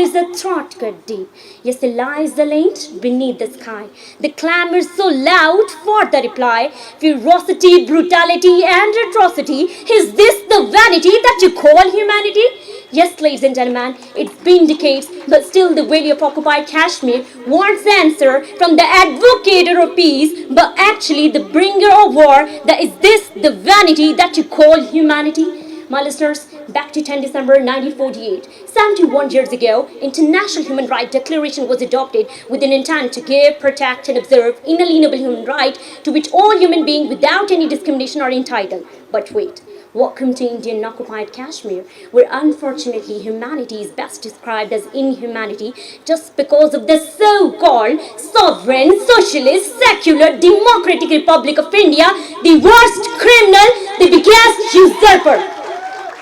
there's a throat cut deep. Yes, the lies are laid beneath the sky. The clamor so loud for the reply. Ferocity, brutality, and atrocity. Is this the vanity that you call humanity? Yes, ladies and gentlemen, it's been decades, but still the valley of occupied Kashmir wants answer from the advocator of peace, but actually the bringer of war. That is this the vanity that you call humanity? My listeners, back to 10 December 1948, 71 years ago, International Human Rights Declaration was adopted with an intent to give, protect, and observe inalienable human right to which all human beings without any discrimination are entitled. But wait, welcome to Indian occupied Kashmir, where unfortunately humanity is best described as inhumanity just because of the so-called sovereign, socialist, secular, democratic Republic of India, the worst criminal, the biggest usurper.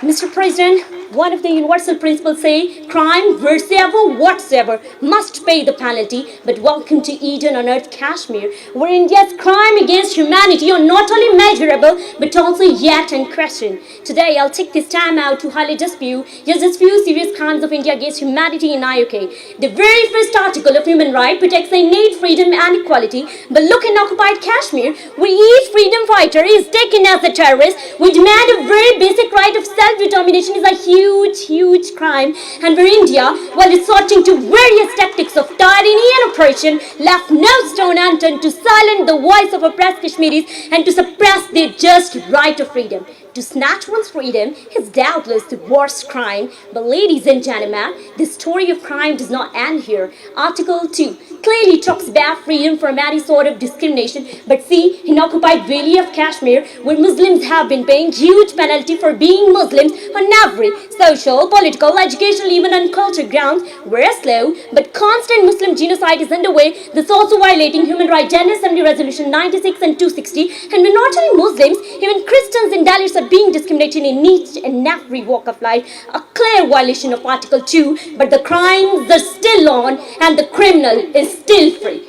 Mr. President, one of the universal principles say crime wheresoever, whatsoever must pay the penalty. But welcome to Eden on earth Kashmir, where India's crime against humanity are not only measurable but also yet unquestioned. Today, I'll take this time out to highlight just few serious crimes of India against humanity in IOK. The very first article of human right protects the innate freedom and equality. But look in occupied Kashmir, where each freedom fighter is taken as a terrorist. We demand a very basic right of self-determination is a huge crime, and where India, while resorting to various tactics of tyranny and oppression, left no stone unturned to silence the voice of oppressed Kashmiris and to suppress their just right of freedom. To snatch one's freedom is doubtless the worst crime, but ladies and gentlemen, the story of crime does not end here. Article 2 clearly talks about freedom from any sort of discrimination, but see, in occupied valley of Kashmir, where Muslims have been paying huge penalty for being Muslims on every social, political, educational, even on cultural grounds, where a slow but constant Muslim genocide is underway, this also violating Human Rights General Assembly Resolution 96 and 260, and we're not only Muslims, even Christians and Dalits are being discriminated in each and every walk of life, a clear violation of Article 2, but the crimes are still on and the criminal is still free.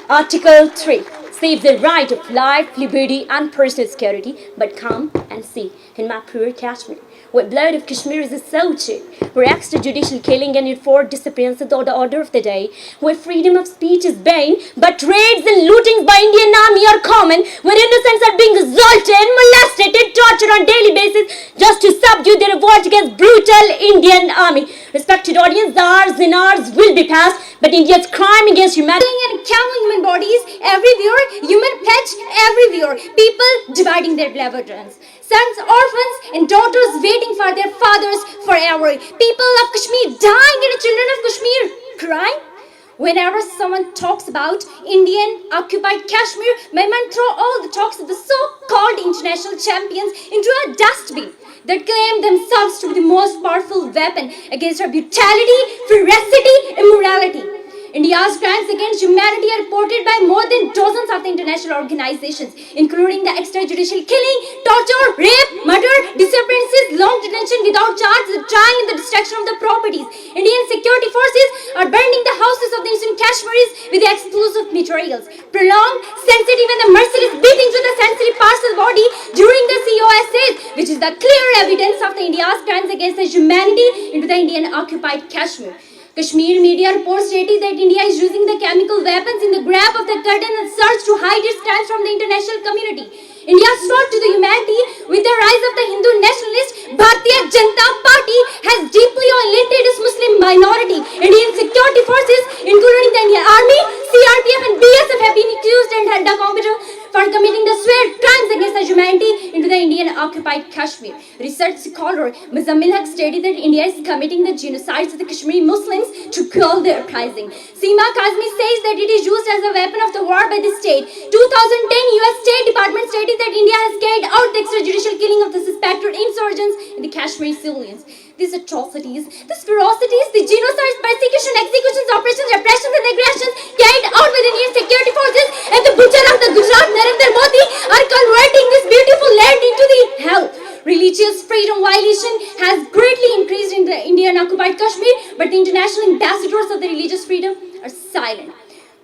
Article 3 saves the right of life, liberty and personal security, but come and see in my poor Kashmir, where blood of Kashmiris is so cheap, where extrajudicial killing and enforced disappearances are the order of the day, where freedom of speech is banned, but raids and lootings by Indian army are common, where innocents are being assaulted, molested and tortured on daily basis just to subdue their revolt against brutal Indian army. Respected audience, the hours and hours will be passed, but India's crime against humanity and killing human bodies everywhere, human pets everywhere, people dividing their beloved ones, sons, orphans and daughters waiting for their fathers forever, people of Kashmir dying and the children of Kashmir crying. Whenever someone talks about Indian occupied Kashmir, my mind throw all the talks of the so-called international champions into a dustbin that claim themselves to be the most powerful weapon against our brutality, ferocity, immorality. India's crimes against humanity are reported by more than dozens of the international organizations, including the extrajudicial killing, torture, rape, murder, disappearances, long detention without charge, the trial and the destruction of the properties. Indian security forces are burning the houses of the innocent Kashmiris with the explosive materials. Prolonged, sensitive and the merciless beating to the sensitive parts of the body during the COSAs, which is the clear evidence of the India's crimes against the humanity into the Indian occupied Kashmir. Kashmir media reports stated that India is using the chemical weapons in the grab of the curtain and search to hide its crimes from the international community. India's threat to the humanity with the rise of the Hindu nationalist Bharatiya Janata Party has deeply violated its Muslim minority. Indian security forces, including the Indian Army, CRPF and BSF have been accused and held accountable for committing the swear crimes against the humanity into the Indian occupied Kashmir. Research scholar Muzammil Haq stated that India is committing the genocides of the Kashmiri Muslims to quell their uprising. Seema Kazmi says that it is used as a weapon of the war by the state. 2010 US State Department stated that India has carried out the extrajudicial killing of the suspected insurgents in the Kashmiri civilians. These atrocities, these ferocities, the genocides, persecution, executions, operations, repressions and aggressions carried out by the Indian security forces and the butcher of the Gujarat Narendra Modi are converting this beautiful land into the hell. Religious freedom violation has greatly increased in the Indian occupied Kashmir, but the international ambassadors of the religious freedom are silent.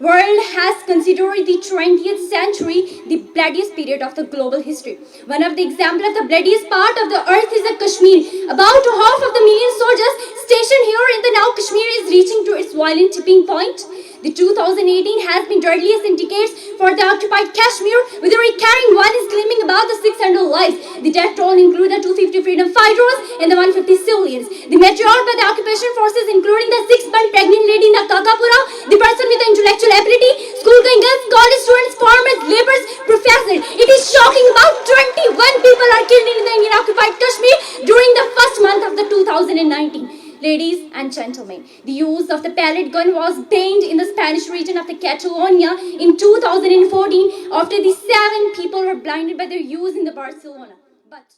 World has considered the 20th century the bloodiest period of the global history. One of the examples of the bloodiest part of the earth is the Kashmir. About half of the million soldiers stationed here in the now Kashmir is violent tipping point. The 2018 has been deadliest in decades for the occupied Kashmir, with a recurring violence claiming about the 600 lives. The death toll include the 250 freedom fighters and the 150 civilians. The matriarch by the occupation forces, including the 6-month pregnant lady in the Kakapura, the person with the intellectual ability, school-going girls, college students, farmers, laborers, professors. It is shocking. About 21 people are killed in the Indian occupied Kashmir during the first month of the 2019. Ladies and gentlemen, the use of the pellet gun was banned in the Spanish region of the Catalonia in 2014 after the 7 people were blinded by their use in the Barcelona. But